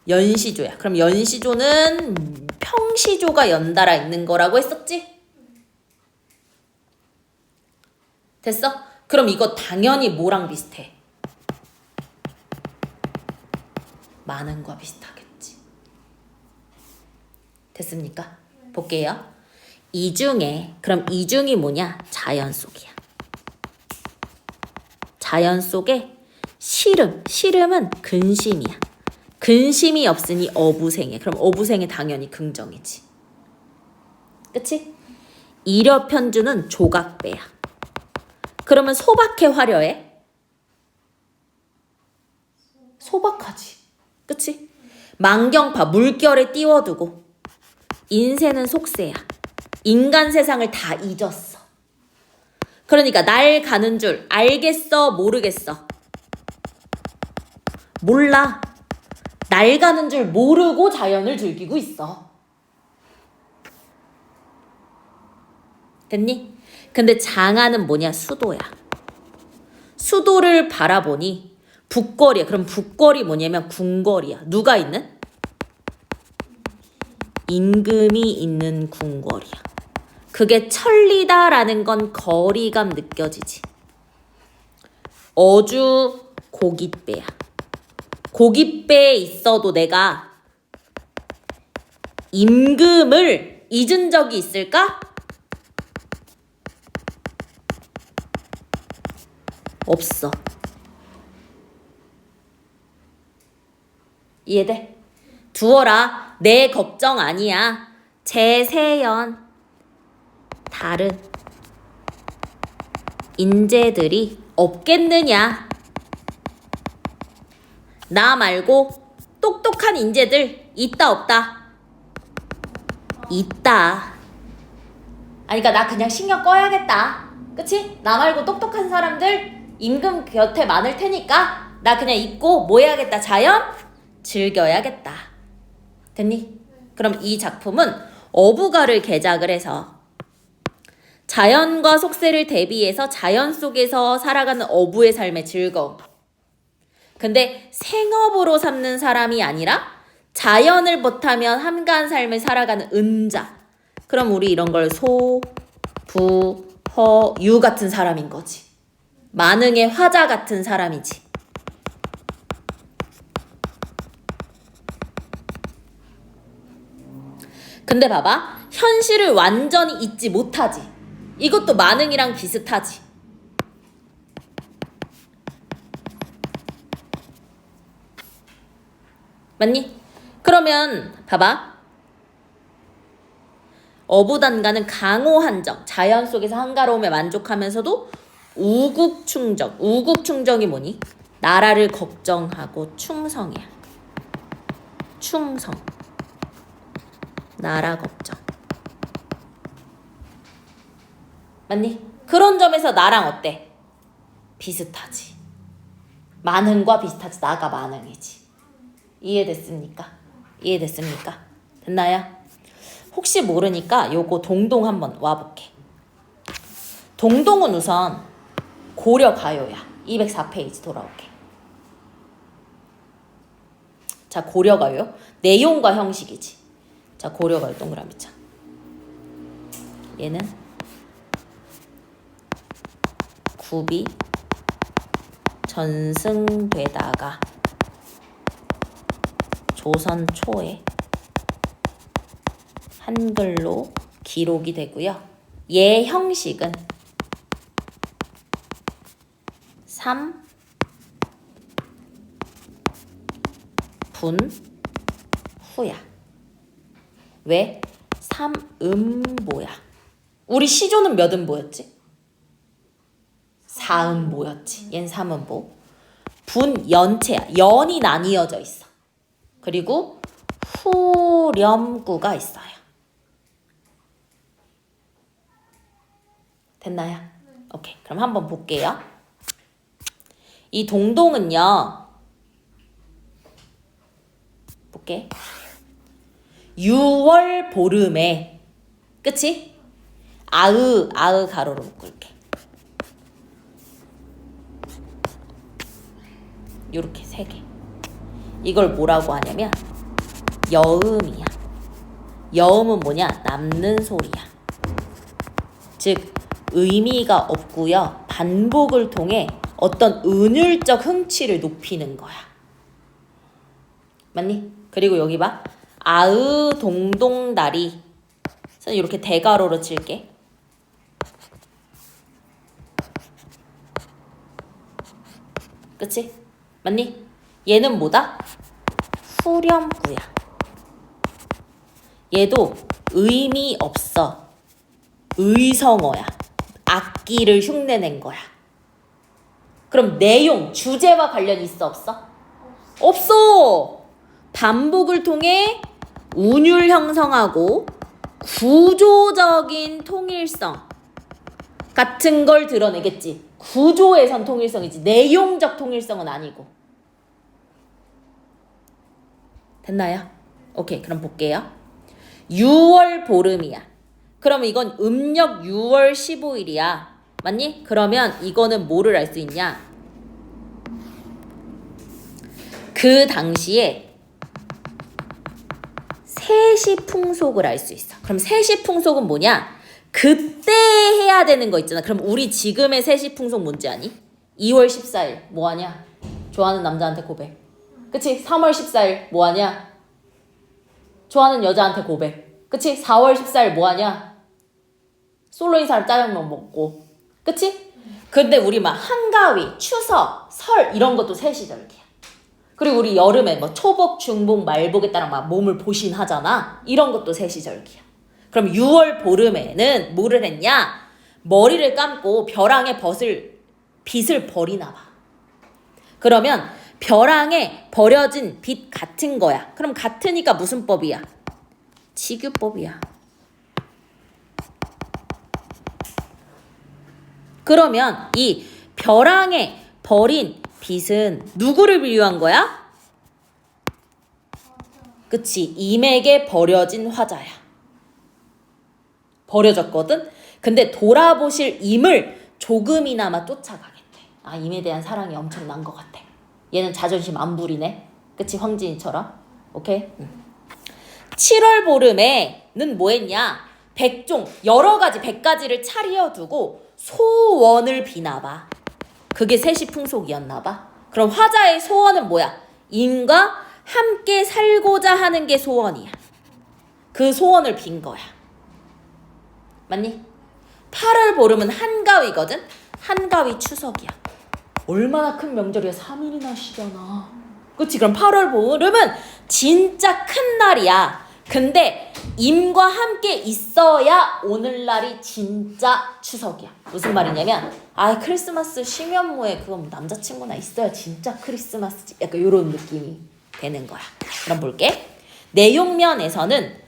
연시조야. 그럼 연시조는 평시조가 연달아 있는 거라고 했었지? 됐어? 그럼 이거 당연히 뭐랑 비슷해? 만흥과 비슷하겠지. 됐습니까? 볼게요. 이중에 그럼 이중이 뭐냐? 자연 속이야. 자연 속에 시름은 근심이야. 근심이 없으니 어부생해. 그럼 어부생해 당연히 긍정이지. 그치? 이려편주는 조각배야. 그러면 소박해 화려해? 소박하지. 그치? 만경파 물결에 띄워두고 인생은 속세야. 인간 세상을 다 잊었어. 그러니까 날 가는 줄 알겠어 모르겠어? 몰라. 날 가는 줄 모르고 자연을 즐기고 있어. 됐니? 근데 장안은 뭐냐? 수도야. 수도를 바라보니 북거리야. 그럼 북거리 뭐냐면 궁궐이야. 누가 있는? 임금이 있는 궁궐이야. 그게 천리다라는 건 거리감 느껴지지. 어주 고깃배야. 고깃배에 있어도 내가 임금을 잊은 적이 있을까? 없어. 이해돼? 두어라. 내 걱정 아니야. 제세연 다른 인재들이 없겠느냐. 나 말고 똑똑한 인재들 있다 없다? 있다. 아니 그러니까 나 그냥 신경 꺼야겠다. 그치? 나 말고 똑똑한 사람들 임금 곁에 많을 테니까 나 그냥 있고 뭐 해야겠다? 자연 즐겨야겠다. 됐니? 그럼 이 작품은 어부가를 개작을 해서 자연과 속세를 대비해서 자연 속에서 살아가는 어부의 삶의 즐거움. 근데 생업으로 삼는 사람이 아니라 자연을 못하면 한가한 삶을 살아가는 은자. 그럼 우리 이런 걸 소, 부, 허, 유 같은 사람인 거지. 만응의 화자 같은 사람이지. 근데 봐봐. 현실을 완전히 잊지 못하지. 이것도 만응이랑 비슷하지. 맞니? 그러면 봐봐. 어부단가는 강호한정, 자연 속에서 한가로움에 만족하면서도 우국충정. 우국충정이 뭐니? 나라를 걱정하고 충성이야. 충성. 나라 걱정. 맞니? 그런 점에서 나랑 어때? 비슷하지. 만응과 비슷하지. 나가 만응이지. 이해됐습니까? 이해됐습니까? 됐나요? 혹시 모르니까 요거 동동 한번 와볼게. 동동은 우선 고려 가요야. 204페이지 돌아올게. 자, 고려 가요. 내용과 형식이지. 자, 고려 가요. 동그라미 자. 얘는 굽이 전승되다가 조선 초에 한글로 기록이 되고요. 얘 형식은 3 분 후야. 왜? 3음보야. 우리 시조는 몇 음보였지? 4음보였지. 얜 3음보. 분 연체야. 연이 나뉘어져 있어. 그리고 후렴구가 있어요. 됐나요? 오케이. 그럼 한번 볼게요. 이 동동은요. 볼게. 6월 보름에 그치? 아으 가로로 묶을게. 요렇게 3개. 이걸 뭐라고 하냐면 여음이야. 여음은 뭐냐? 남는 소리야. 즉 의미가 없고요. 반복을 통해 어떤 은율적 흥취를 높이는 거야. 맞니? 그리고 여기 봐. 아으 동동다리. 저는 이렇게 대가로로 칠게. 그치? 맞니? 얘는 뭐다? 후렴구야. 얘도 의미 없어. 의성어야. 악기를 흉내낸 거야. 그럼 내용, 주제와 관련이 있어 없어? 없어. 반복을 통해 운율 형성하고 구조적인 통일성 같은 걸 드러내겠지. 구조에선 통일성이지 내용적 통일성은 아니고. 됐나요? 오케이, 그럼 볼게요. 6월 보름이야. 그러면 이건 음력 6월 15일이야. 맞니? 그러면 이거는 뭐를 알 수 있냐? 그 당시에 세시풍속을 알 수 있어. 그럼 세시풍속은 뭐냐? 그때 해야 되는 거 있잖아. 그럼 우리 지금의 세시풍속 뭔지 아니? 2월 14일 뭐하냐? 좋아하는 남자한테 고백. 그치? 3월 14일 뭐하냐? 좋아하는 여자한테 고백. 그치? 4월 14일 뭐하냐? 솔로인 사람 짜장면 먹고. 그치? 근데 우리 막 한가위, 추석, 설 이런 것도 세시절기야. 그리고 우리 여름에 뭐 초복, 중복, 말복에 따라 막 몸을 보신하잖아. 이런 것도 세시절기야. 그럼 6월 보름에는 뭐를 했냐? 머리를 감고 벼랑에 빛을 버리나 봐. 그러면 벼랑에 버려진 빛 같은 거야. 그럼 같으니까 무슨 법이야? 지규법이야. 그러면 이 벼랑에 버린 빛은 누구를 비유한 거야? 그치, 임에게 버려진 화자야. 버려졌거든? 근데 돌아보실 임을 조금이나마 쫓아가겠대. 아, 임에 대한 사랑이 엄청난 것 같아. 얘는 자존심 안 부리네. 그치, 황진이처럼. 오케이? 7월 보름에는 뭐 했냐? 백종, 여러 가지 100가지를 차리어 두고 소원을 비나봐. 그게 세시풍속이었나 봐. 그럼 화자의 소원은 뭐야? 임과 함께 살고자 하는 게 소원이야. 그 소원을 빈 거야. 맞니? 8월 보름은 한가위거든? 한가위 추석이야. 얼마나 큰 명절이야. 3일이나 쉬잖아. 그치? 그럼 8월 보름은 진짜 큰 날이야. 근데 임과 함께 있어야 오늘날이 진짜 추석이야. 무슨 말이냐면 크리스마스 쉬면 뭐해. 그건 남자친구나 있어야 진짜 크리스마스지. 약간 이런 느낌이 되는 거야. 그럼 볼게. 내용면에서는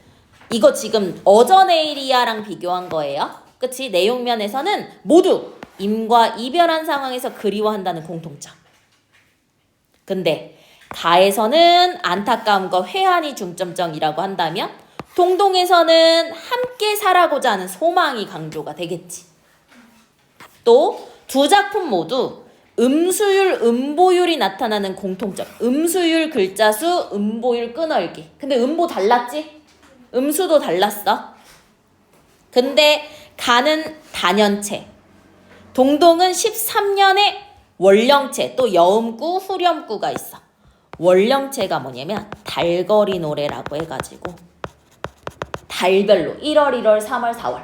이거 지금 어저내일이야랑 비교한 거예요. 그치? 내용면에서는 모두 임과 이별한 상황에서 그리워한다는 공통점. 근데 가에서는 안타까움과 회한이 중점적이라고 한다면 동동에서는 함께 살아고자 하는 소망이 강조가 되겠지. 또 두 작품 모두 음수율, 음보율이 나타나는 공통점. 음수율 글자수, 음보율 끊어읽기. 근데 음보 달랐지? 음수도 달랐어. 근데 가는 단연체. 동동은 13년에 월령체, 또 여음구, 후렴구가 있어. 월령체가 뭐냐면 달거리 노래라고 해가지고 달별로 1월, 1월, 3월, 4월,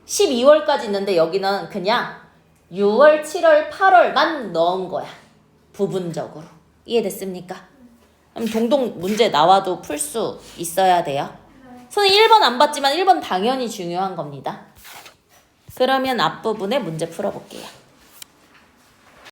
12월까지 있는데 여기는 그냥 6월, 7월, 8월만 넣은 거야. 부분적으로. 이해됐습니까? 그럼 동동 문제 나와도 풀 수 있어야 돼요. 선생님 1번 안 봤지만 1번 당연히 중요한 겁니다. 그러면 앞부분에 문제 풀어볼게요.